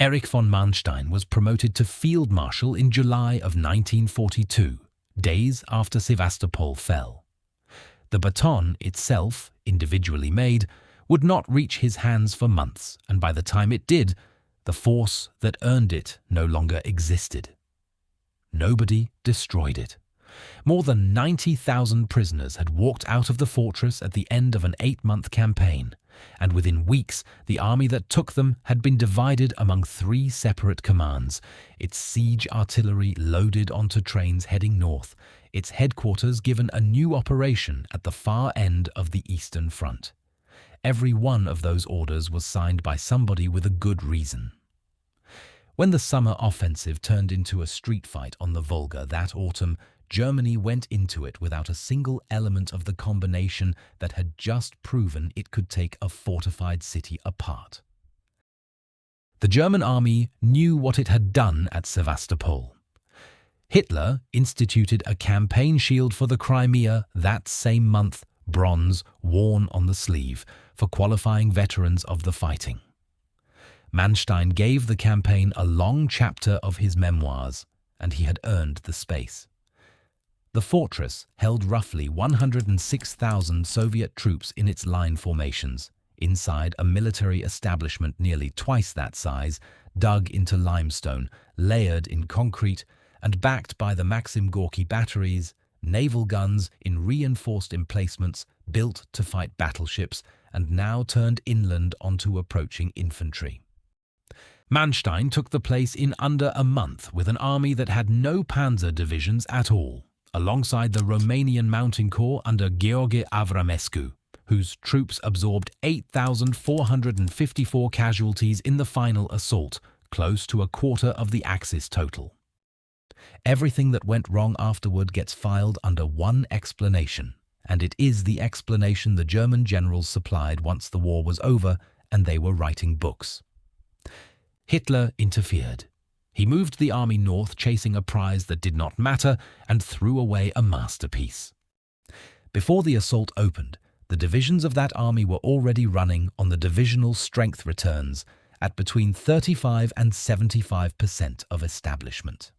Erich von Manstein was promoted to Field Marshal in July of 1942, days after Sevastopol fell. The baton itself, individually made, would not reach his hands for months, and by the time it did, the force that earned it no longer existed. Nobody destroyed it. More than 90,000 prisoners had walked out of the fortress at the end of an 8-month campaign, and within weeks the army that took them had been divided among 3 separate commands, its siege artillery loaded onto trains heading north, its headquarters given a new operation at the far end of the Eastern Front. Every one of those orders was signed by somebody with a good reason. When the summer offensive turned into a street fight on the Volga that autumn, Germany went into it without a single element of the combination that had just proven it could take a fortified city apart. The German army knew what it had done at Sevastopol. Hitler instituted a campaign shield for the Crimea that same month, bronze, worn on the sleeve, for qualifying veterans of the fighting. Manstein gave the campaign a long chapter of his memoirs, and he had earned the space. The fortress held roughly 106,000 Soviet troops in its line formations, inside a military establishment nearly twice that size, dug into limestone, layered in concrete, and backed by the Maxim Gorky batteries, naval guns in reinforced emplacements built to fight battleships and now turned inland onto approaching infantry. Manstein took the place in under a month with an army that had no panzer divisions at all, alongside the Romanian Mountain Corps under Gheorghe Avramescu, whose troops absorbed 8,454 casualties in the final assault, close to a quarter of the Axis total. Everything that went wrong afterward gets filed under one explanation, and it is the explanation the German generals supplied once the war was over and they were writing books. Hitler interfered. He moved the army north, chasing a prize that did not matter, and threw away a masterpiece. Before the assault opened, the divisions of that army were already running on the divisional strength returns at between 35 and 75% of establishment.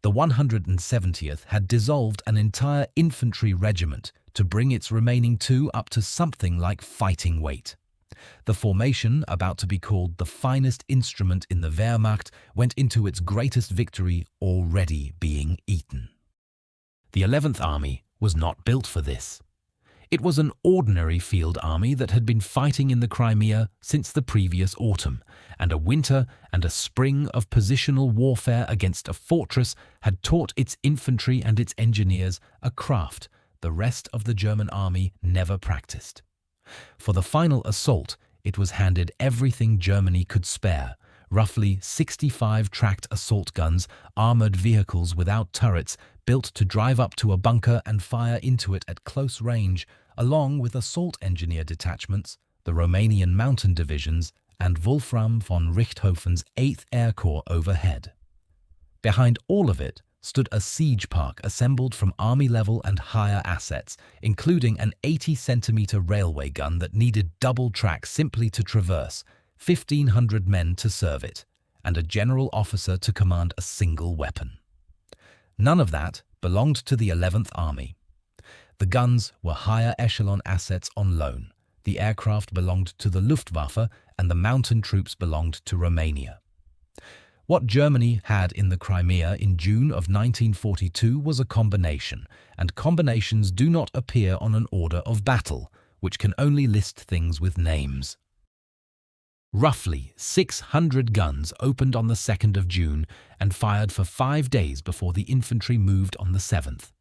The 170th had dissolved an entire infantry regiment to bring its remaining 2 up to something like fighting weight. The formation, about to be called the finest instrument in the Wehrmacht, went into its greatest victory already being eaten. The 11th Army was not built for this. It was an ordinary field army that had been fighting in the Crimea since the previous autumn, and a winter and a spring of positional warfare against a fortress had taught its infantry and its engineers a craft the rest of the German army never practiced. For the final assault, it was handed everything Germany could spare, roughly 65 tracked assault guns, armoured vehicles without turrets, built to drive up to a bunker and fire into it at close range, along with assault engineer detachments, the Romanian mountain divisions, and Wolfram von Richthofen's 8th Air Corps overhead. Behind all of it stood a siege park assembled from army-level and higher assets, including an 80-centimetre railway gun that needed double track simply to traverse, 1,500 men to serve it, and a general officer to command a single weapon. None of that belonged to the 11th Army. The guns were higher echelon assets on loan, the aircraft belonged to the Luftwaffe, and the mountain troops belonged to Romania. What Germany had in the Crimea in June of 1942 was a combination, and combinations do not appear on an order of battle, which can only list things with names. Roughly 600 guns opened on the 2nd of June and fired for 5 days before the infantry moved on the 7th.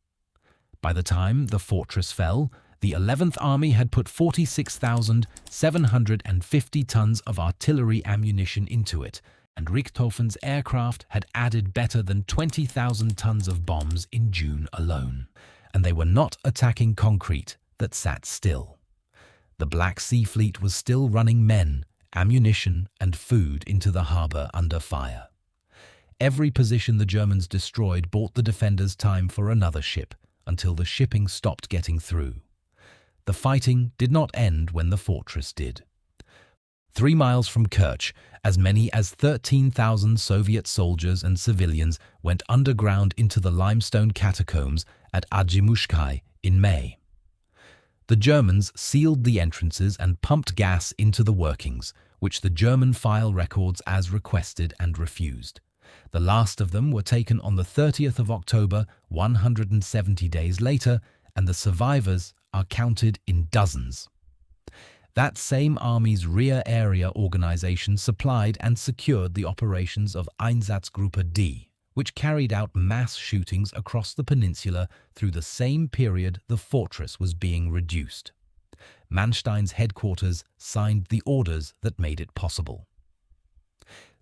By the time the fortress fell, the 11th Army had put 46,750 tons of artillery ammunition into it, and Richthofen's aircraft had added better than 20,000 tons of bombs in June alone. And they were not attacking concrete that sat still. The Black Sea Fleet was still running men, ammunition, and food into the harbour under fire. Every position the Germans destroyed bought the defenders time for another ship, until the shipping stopped getting through. The fighting did not end when the fortress did. 3 miles from Kerch, as many as 13,000 Soviet soldiers and civilians went underground into the limestone catacombs at Adzimushkai in May. The Germans sealed the entrances and pumped gas into the workings, which the German file records as requested and refused. The last of them were taken on the 30th of October, 170 days later, and the survivors are counted in dozens. That same army's rear area organization supplied and secured the operations of Einsatzgruppe D, which carried out mass shootings across the peninsula through the same period the fortress was being reduced. Manstein's headquarters signed the orders that made it possible.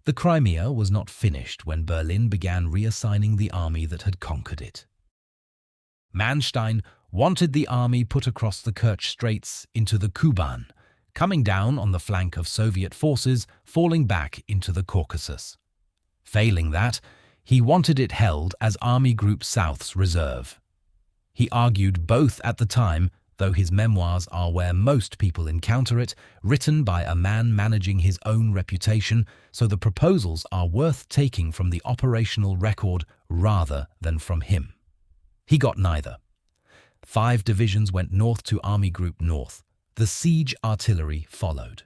The Crimea was not finished when Berlin began reassigning the army that had conquered it. Manstein wanted the army put across the Kerch Straits into the Kuban, coming down on the flank of Soviet forces, falling back into the Caucasus. Failing that, he wanted it held as Army Group South's reserve. He argued both at the time, though his memoirs are where most people encounter it, written by a man managing his own reputation, so the proposals are worth taking from the operational record rather than from him. He got neither. 5 divisions went north to Army Group North. The siege artillery followed.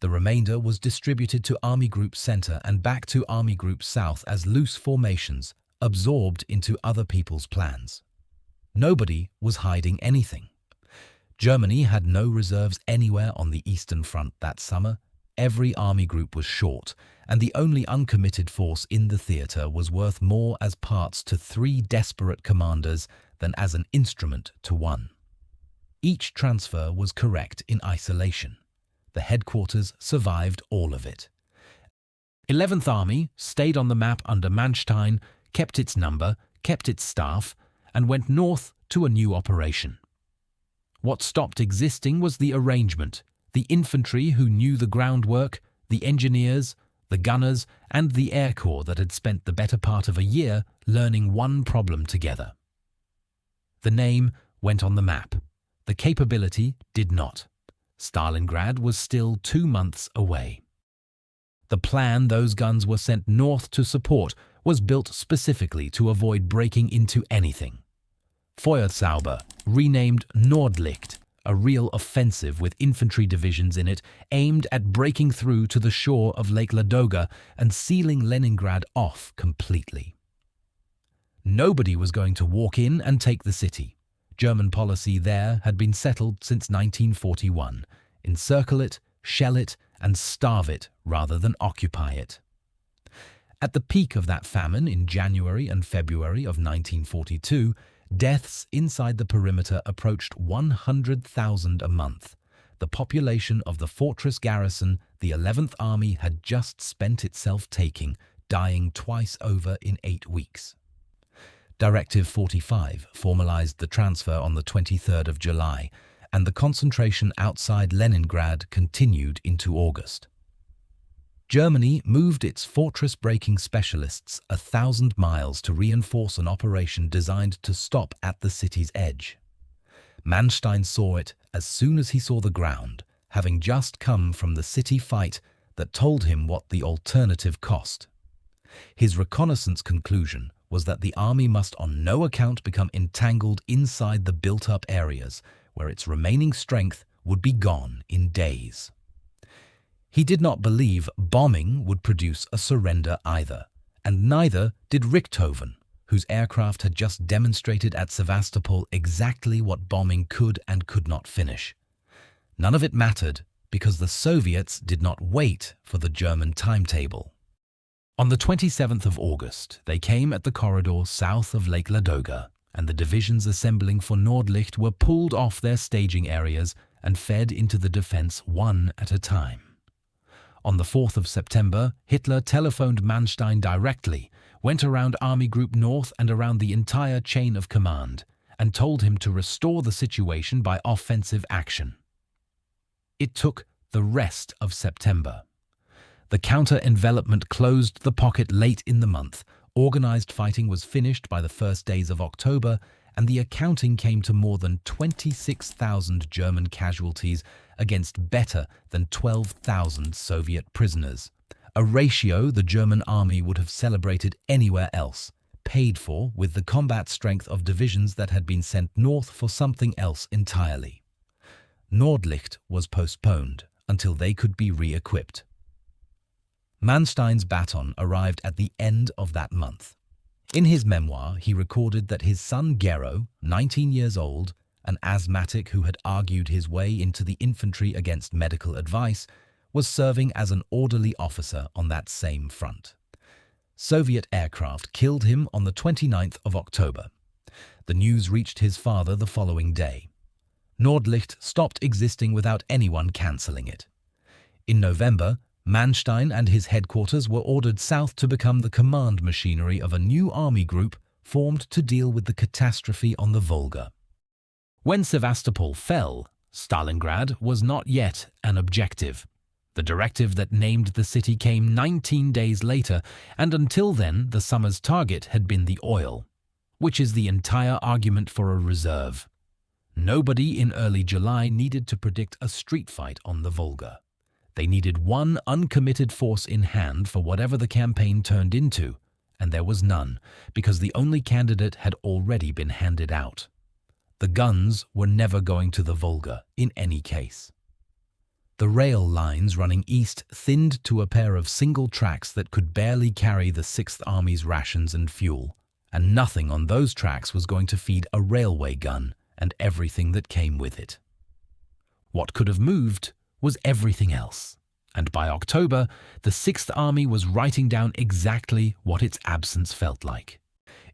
The remainder was distributed to Army Group Center and back to Army Group South as loose formations, absorbed into other people's plans. Nobody was hiding anything. Germany had no reserves anywhere on the Eastern Front that summer. Every army group was short, and the only uncommitted force in the theater was worth more as parts to 3 desperate commanders than as an instrument to one. Each transfer was correct in isolation. The headquarters survived all of it. 11th Army stayed on the map under Manstein, kept its number, kept its staff, and went north to a new operation. What stopped existing was the arrangement, the infantry who knew the groundwork, the engineers, the gunners, and the air corps that had spent the better part of a year learning one problem together. The name went on the map. The capability did not. Stalingrad was still 2 months away. The plan those guns were sent north to support was built specifically to avoid breaking into anything. Feuerzauber, renamed Nordlicht, a real offensive with infantry divisions in it aimed at breaking through to the shore of Lake Ladoga and sealing Leningrad off completely. Nobody was going to walk in and take the city. German policy there had been settled since 1941. Encircle it, shell it, and starve it rather than occupy it. At the peak of that famine in January and February of 1942, deaths inside the perimeter approached 100,000 a month. The population of the fortress garrison the 11th Army had just spent itself taking, dying twice over in 8 weeks. Directive 45 formalized the transfer on the 23rd of July, and the concentration outside Leningrad continued into August. Germany moved its fortress-breaking specialists 1,000 miles to reinforce an operation designed to stop at the city's edge. Manstein saw it as soon as he saw the ground, having just come from the city fight that told him what the alternative cost. His reconnaissance conclusion was that the army must on no account become entangled inside the built-up areas, where its remaining strength would be gone in days. He did not believe bombing would produce a surrender either, and neither did Richthofen, whose aircraft had just demonstrated at Sevastopol exactly what bombing could and could not finish. None of it mattered because the Soviets did not wait for the German timetable. On the 27th of August, they came at the corridor south of Lake Ladoga, and the divisions assembling for Nordlicht were pulled off their staging areas and fed into the defense one at a time. On the 4th of September, Hitler telephoned Manstein directly, went around Army Group North and around the entire chain of command, and told him to restore the situation by offensive action. It took the rest of September. The counter-envelopment closed the pocket late in the month, organized fighting was finished by the first days of October, and the accounting came to more than 26,000 German casualties against better than 12,000 Soviet prisoners, a ratio the German army would have celebrated anywhere else, paid for with the combat strength of divisions that had been sent north for something else entirely. Nordlicht was postponed until they could be re-equipped. Manstein's Baton arrived at the end of that month. In his memoir, he recorded that his son Gero, 19 years old, an asthmatic who had argued his way into the infantry against medical advice, was serving as an orderly officer on that same front. Soviet aircraft killed him on the 29th of October. The news reached his father the following day. Nordlicht stopped existing without anyone cancelling it. In November, Manstein and his headquarters were ordered south to become the command machinery of a new army group formed to deal with the catastrophe on the Volga. When Sevastopol fell, Stalingrad was not yet an objective. The directive that named the city came 19 days later, and until then the summer's target had been the oil, which is the entire argument for a reserve. Nobody in early July needed to predict a street fight on the Volga. They needed one uncommitted force in hand for whatever the campaign turned into, and there was none, because the only candidate had already been handed out. The guns were never going to the Volga, in any case. The rail lines running east thinned to a pair of single tracks that could barely carry the Sixth Army's rations and fuel, and nothing on those tracks was going to feed a railway gun and everything that came with it. What could have moved was everything else, and by October, the Sixth Army was writing down exactly what its absence felt like.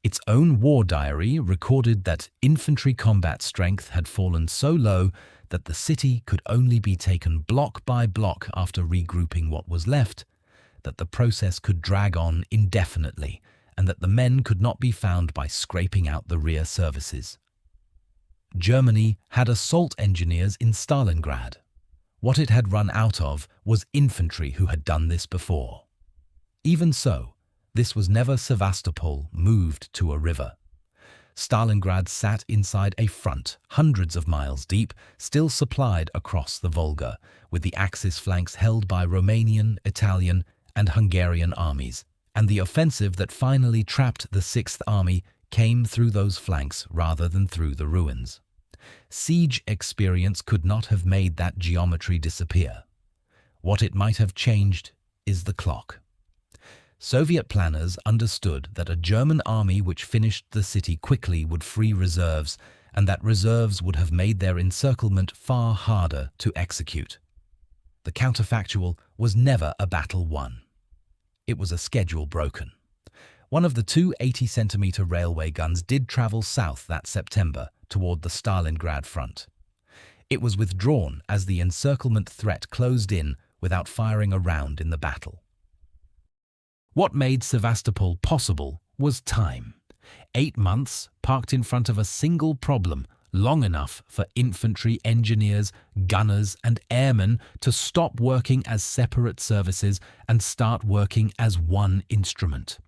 Its own war diary recorded that infantry combat strength had fallen so low that the city could only be taken block by block after regrouping what was left, that the process could drag on indefinitely, and that the men could not be found by scraping out the rear services. Germany had assault engineers in Stalingrad. What it had run out of was infantry who had done this before. Even so, this was never Sevastopol moved to a river. Stalingrad sat inside a front, hundreds of miles deep, still supplied across the Volga, with the Axis flanks held by Romanian, Italian, and Hungarian armies, and the offensive that finally trapped the Sixth Army came through those flanks rather than through the ruins. Siege experience could not have made that geometry disappear. What it might have changed is the clock. Soviet planners understood that a German army which finished the city quickly would free reserves, and that reserves would have made their encirclement far harder to execute. The counterfactual was never a battle won. It was a schedule broken. One of the two 80-centimeter railway guns did travel south that September toward the Stalingrad front. It was withdrawn as the encirclement threat closed in without firing a round in the battle. What made Sevastopol possible was time. 8 months parked in front of a single problem, long enough for infantry, engineers, gunners, and airmen to stop working as separate services and start working as one instrument.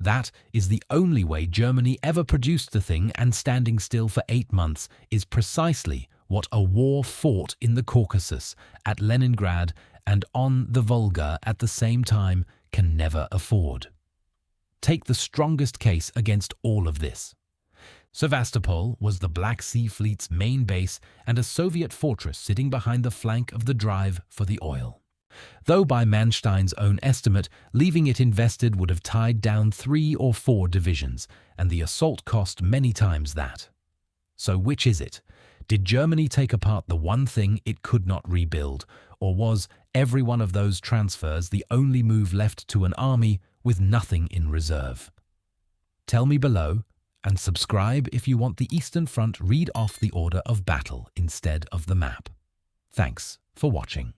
That is the only way Germany ever produced the thing, and standing still for 8 months is precisely what a war fought in the Caucasus, at Leningrad, and on the Volga at the same time can never afford. Take the strongest case against all of this. Sevastopol was the Black Sea Fleet's main base and a Soviet fortress sitting behind the flank of the drive for the oil. Though by Manstein's own estimate, leaving it invested would have tied down 3 or 4 divisions, and the assault cost many times that. So which is it? Did Germany take apart the one thing it could not rebuild, or was every one of those transfers the only move left to an army with nothing in reserve? Tell me below, and subscribe if you want the Eastern Front read off the order of battle instead of the map. Thanks for watching.